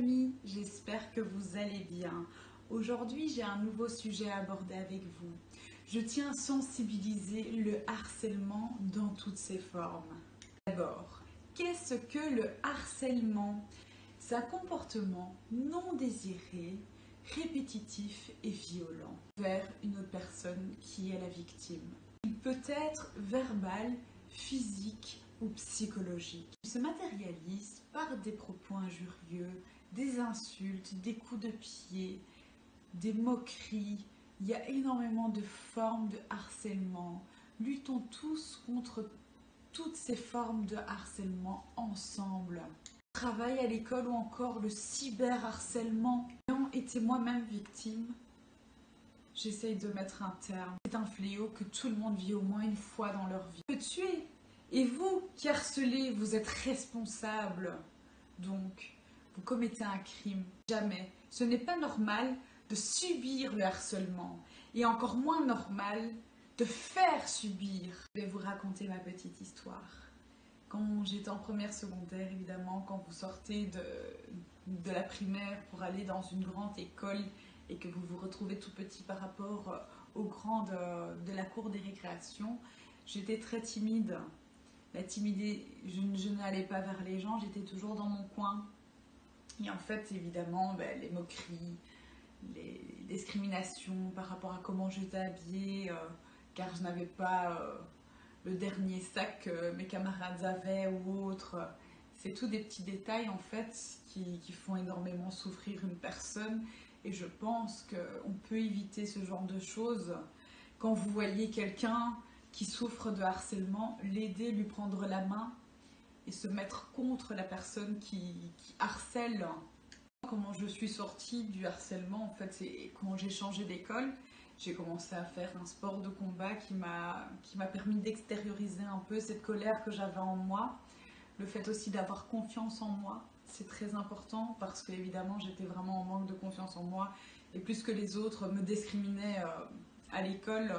amis, j'espère que vous allez bien. Aujourd'hui, j'ai un nouveau sujet à aborder avec vous. Je tiens à sensibiliser le harcèlement dans toutes ses formes. D'abord, qu'est-ce que le harcèlement? C'est un comportement non désiré, répétitif et violent vers une autre personne qui est la victime. Il peut être verbal, physique ou psychologique. Il se matérialise par des propos injurieux, des insultes, des coups de pied, des moqueries. Il y a énormément de formes de harcèlement. Luttons tous contre toutes ces formes de harcèlement ensemble. Travail à l'école ou encore le cyberharcèlement. Ayant été moi-même victime, j'essaye de mettre un terme. C'est un fléau que tout le monde vit au moins une fois dans leur vie. Le tuer. Et vous qui harcelez, vous êtes responsable. Donc, vous commettez un crime. Jamais. Ce n'est pas normal de subir le harcèlement. Et encore moins normal de faire subir. Je vais vous raconter ma petite histoire. Quand j'étais en première secondaire, évidemment, quand vous sortez de la primaire pour aller dans une grande école et que vous vous retrouvez tout petit par rapport aux grands de la cour des récréations, j'étais très timide. La timidité, je n'allais pas vers les gens, j'étais toujours dans mon coin. Et en fait, évidemment, les moqueries, les discriminations par rapport à comment j'étais habillée, car je n'avais pas le dernier sac que mes camarades avaient ou autre. C'est tous des petits détails en fait qui font énormément souffrir une personne. Et je pense qu'on peut éviter ce genre de choses. Quand vous voyez quelqu'un qui souffre de harcèlement, l'aider, lui prendre la main et se mettre contre la personne qui harcèle. Comment je suis sortie du harcèlement, en fait, c'est quand j'ai changé d'école, j'ai commencé à faire un sport de combat qui m'a permis d'extérioriser un peu cette colère que j'avais en moi. Le fait aussi d'avoir confiance en moi, c'est très important parce qu'évidemment j'étais vraiment en manque de confiance en moi et plus que les autres me discriminaient à l'école.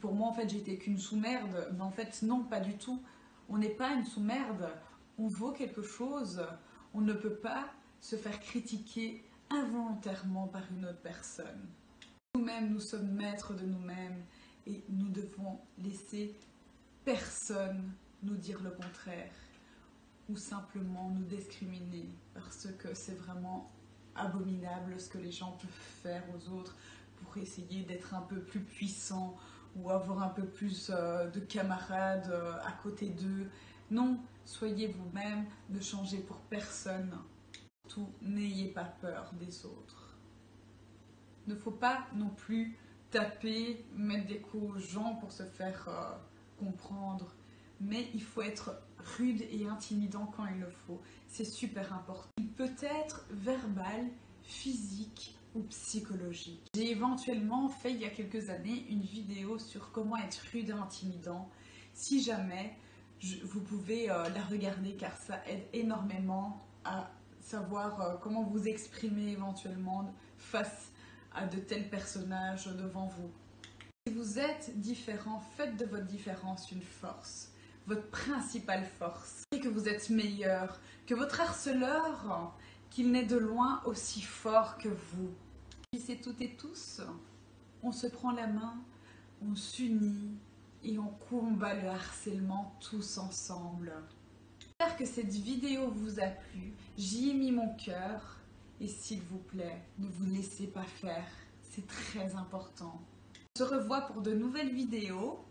Pour moi, en fait, j'étais qu'une sous-merde. Mais en fait, non, pas du tout. On n'est pas une sous-merde. On vaut quelque chose. On ne peut pas se faire critiquer involontairement par une autre personne. Nous-mêmes, nous sommes maîtres de nous-mêmes et nous devons laisser personne nous dire le contraire ou simplement nous discriminer parce que c'est vraiment abominable ce que les gens peuvent faire aux autres pour essayer d'être un peu plus puissants ou avoir un peu plus de camarades à côté d'eux. Non, soyez vous-même, ne changez pour personne. Surtout, n'ayez pas peur des autres. Il ne faut pas non plus taper, mettre des coups aux gens pour se faire comprendre. Mais il faut être rude et intimidant quand il le faut. C'est super important. Il peut être verbal, physique ou psychologique. J'ai éventuellement fait il y a quelques années une vidéo sur comment être rude et intimidant. Si jamais, vous pouvez la regarder car ça aide énormément à savoir comment vous exprimer éventuellement face à de tels personnages devant vous. Si vous êtes différent, faites de votre différence une force. Votre principale force, c'est que vous êtes meilleur, que votre harceleur, qu'il n'est de loin aussi fort que vous. Et c'est toutes et tous, on se prend la main, on s'unit et on combat le harcèlement tous ensemble. J'espère que cette vidéo vous a plu, j'y ai mis mon cœur et s'il vous plaît, ne vous laissez pas faire, c'est très important. On se revoit pour de nouvelles vidéos.